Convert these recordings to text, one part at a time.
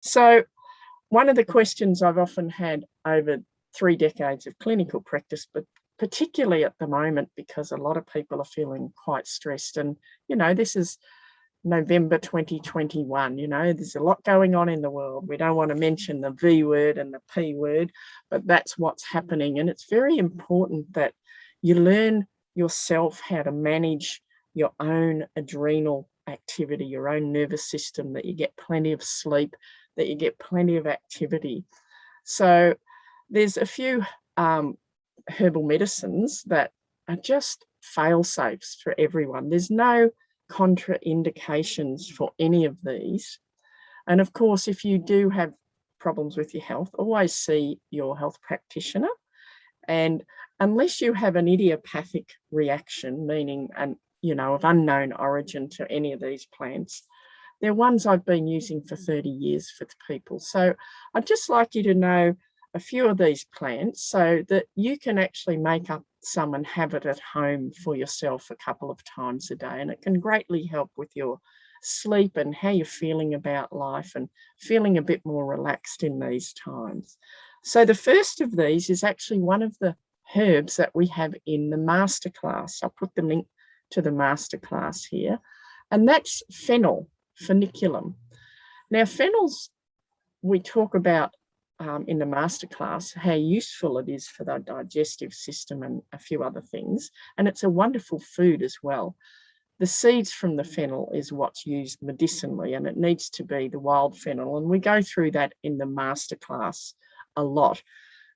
So one of the questions I've often had over 3 decades of clinical practice, but particularly at the moment, because a lot of people are feeling quite stressed. And, this is November 2021, there's a lot going on in the world. We don't want to mention the V word and the P word, but that's what's happening. And it's very important that you learn yourself how to manage your own adrenal activity, your own nervous system, that you get plenty of sleep, that you get plenty of activity. So there's a few herbal medicines that are just fail-safes for everyone. There's no contraindications for any of these. And of course, if you do have problems with your health, always see your health practitioner. And unless you have an idiopathic reaction, meaning of unknown origin to any of these plants, they're ones I've been using for 30 years for people. So I'd just like you to know a few of these plants so that you can actually make up some and have it at home for yourself a couple of times a day. And it can greatly help with your sleep and how you're feeling about life and feeling a bit more relaxed in these times. So the first of these is actually one of the herbs that we have in the masterclass. I'll put the link to the masterclass here. And that's Fennel Funiculum. Now, fennels, we talk about in the masterclass how useful it is for the digestive system and a few other things. And it's a wonderful food as well. The seeds from the fennel is what's used medicinally, and it needs to be the wild fennel. And we go through that in the masterclass a lot.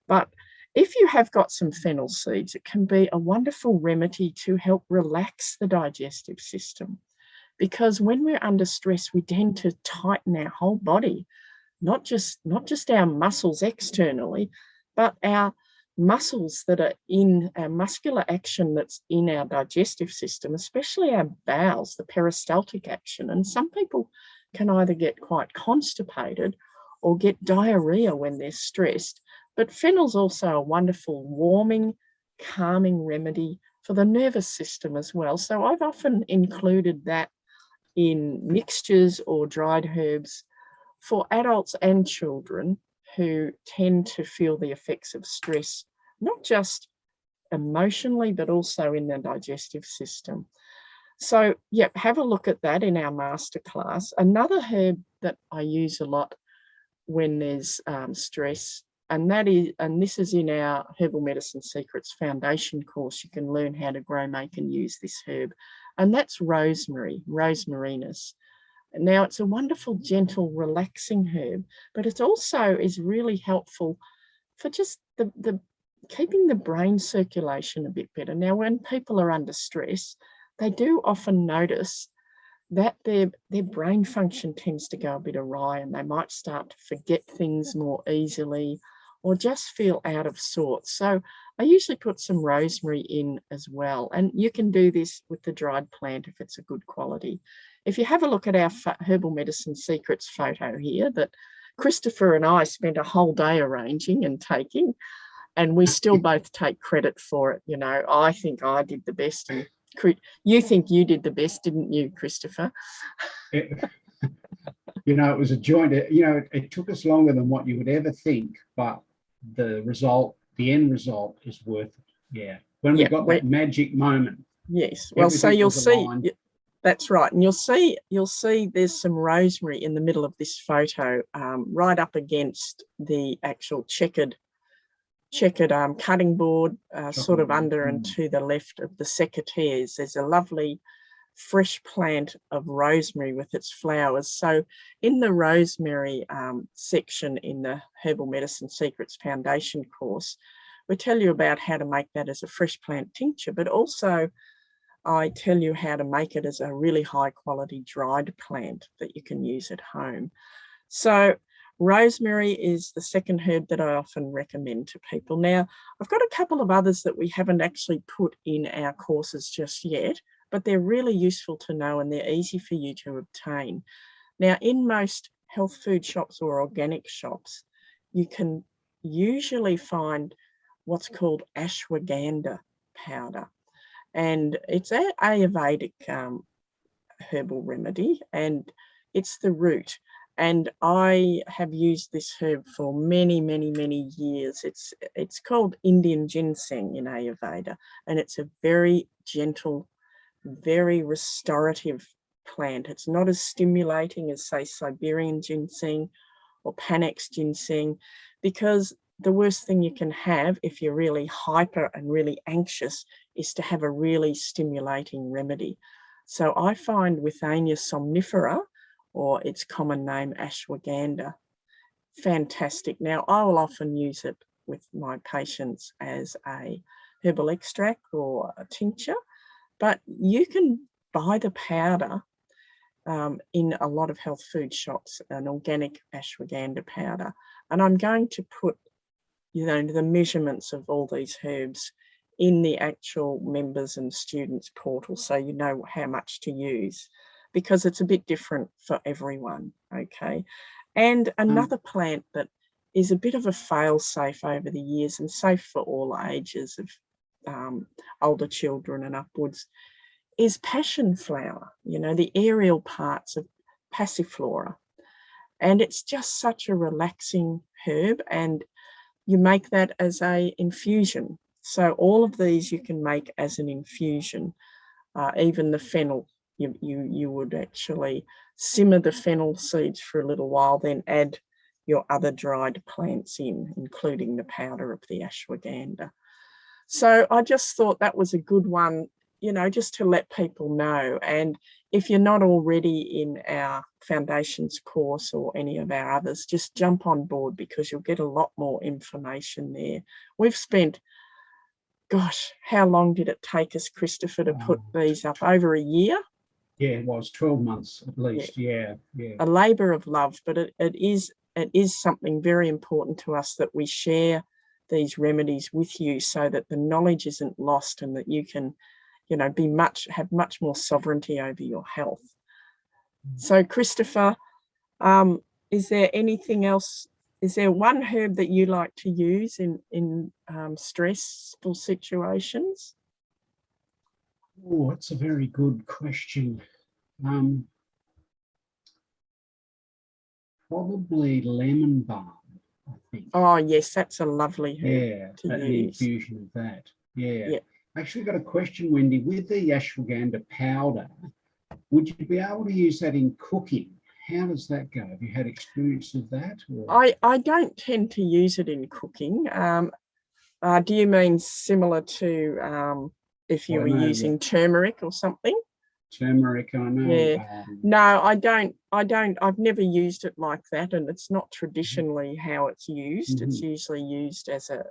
But if you have got some fennel seeds, it can be a wonderful remedy to help relax the digestive system. Because when we're under stress, we tend to tighten our whole body, not just our muscles externally, but our muscles that are in our muscular action that's in our digestive system, especially our bowels, the peristaltic action. And some people can either get quite constipated or get diarrhea when they're stressed. But fennel's also a wonderful warming, calming remedy for the nervous system as well. So I've often included that in mixtures or dried herbs for adults and children who tend to feel the effects of stress, not just emotionally, but also in their digestive system. So, have a look at that in our masterclass. Another herb that I use a lot when there's stress, and this is in our Herbal Medicine Secrets foundation course. You can learn how to grow, make, and use this herb, and that's rosemary, Rosemarinis. Now, it's a wonderful, gentle, relaxing herb, but it also is really helpful for just the keeping the brain circulation a bit better. Now, when people are under stress, they do often notice that their brain function tends to go a bit awry, and they might start to forget things more easily or just feel out of sorts. So I usually put some rosemary in as well. And you can do this with the dried plant if it's a good quality. If you have a look at our Herbal Medicine Secrets photo here that Christopher and I spent a whole day arranging and taking, and we still both take credit for it. I think I did the best, and you think you did the best, didn't you, Christopher? It was a joint. It took us longer than what you would ever think, but the end result is worth it. Yeah. When we got that magic moment. Yes. Well, so you'll see. That's right. And you'll see there's some rosemary in the middle of this photo, right up against the actual checkered cutting board, sort of under and to the left of the secateurs. There's a lovely fresh plant of rosemary with its flowers. So in the rosemary section in the Herbal Medicine Secrets Foundation course, we tell you about how to make that as a fresh plant tincture, but also I tell you how to make it as a really high quality dried plant that you can use at home. So rosemary is the second herb that I often recommend to people. Now, I've got a couple of others that we haven't actually put in our courses just yet, but they're really useful to know and they're easy for you to obtain. Now, in most health food shops or organic shops, you can usually find what's called ashwagandha powder. And it's an Ayurvedic herbal remedy, and it's the root. And I have used this herb for many, many, many years. It's called Indian ginseng in Ayurveda, and it's a very gentle, very restorative plant. It's not as stimulating as, say, Siberian ginseng or Panax ginseng, because the worst thing you can have if you're really hyper and really anxious is to have a really stimulating remedy. So I find Withania somnifera, or its common name Ashwagandha, fantastic. Now, I will often use it with my patients as a herbal extract or a tincture, but you can buy the powder in a lot of health food shops, an organic ashwagandha powder. And I'm going to put, the measurements of all these herbs in the actual members and students portal, so you know how much to use, because it's a bit different for everyone, okay? And another plant that is a bit of a fail-safe over the years and safe for all ages of older children and upwards is passion flower, the aerial parts of passiflora. And it's just such a relaxing herb, and you make that as a infusion. So all of these you can make as an infusion. Even the fennel, you would actually simmer the fennel seeds for a little while, then add your other dried plants in, including the powder of the ashwagandha. So I just thought that was a good one, just to let people know. And if you're not already in our foundations course or any of our others, just jump on board, because you'll get a lot more information there. We've spent, gosh, how long did it take us, Christopher, to put these up? Over a year? Yeah, it was 12 months at least. Yeah. A labour of love, but it is something very important to us that we share these remedies with you, so that the knowledge isn't lost and that you can, have much more sovereignty over your health. So, Christopher, is there anything else? Is there one herb that you like to use in stressful situations? Oh, that's a very good question. Probably lemon balm, I think. Oh, yes, that's a lovely herb to an use. infusion of that. Yeah. I actually got a question, Wendy. With the ashwagandha powder, would you be able to use that in cooking? How does that go? Have you had experience of that? Or? I don't tend to use it in cooking. Do you mean similar to if you were using turmeric or something? Turmeric, I know. Yeah. No, I don't. I've never used it like that, and it's not traditionally how it's used. It's usually used as a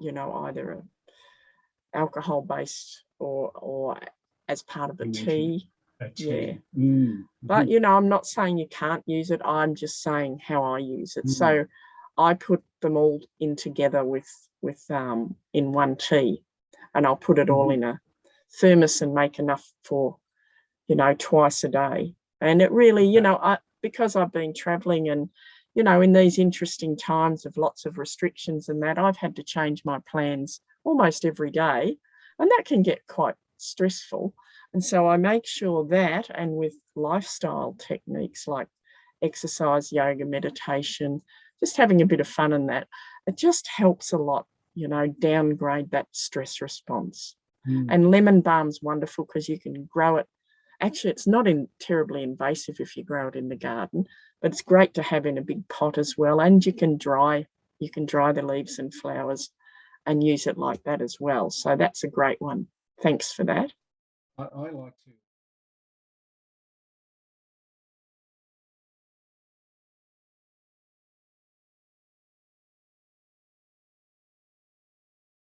either a alcohol-based or as part of a tea. Yeah. But I'm not saying you can't use it. I'm just saying how I use it. So I put them all in together with in one tea, and I'll put it all in a thermos and make enough for twice a day. And it really, because I've been traveling and in these interesting times of lots of restrictions and that, I've had to change my plans almost every day, and that can get quite stressful. And so I make sure that, and with lifestyle techniques like exercise, yoga, meditation, just having a bit of fun in that, it just helps a lot, downgrade that stress response. And lemon balm's wonderful because you can grow it. Actually, it's not terribly invasive if you grow it in the garden, but it's great to have in a big pot as well. And you can dry the leaves and flowers and use it like that as well. So that's a great one. Thanks for that. I like to.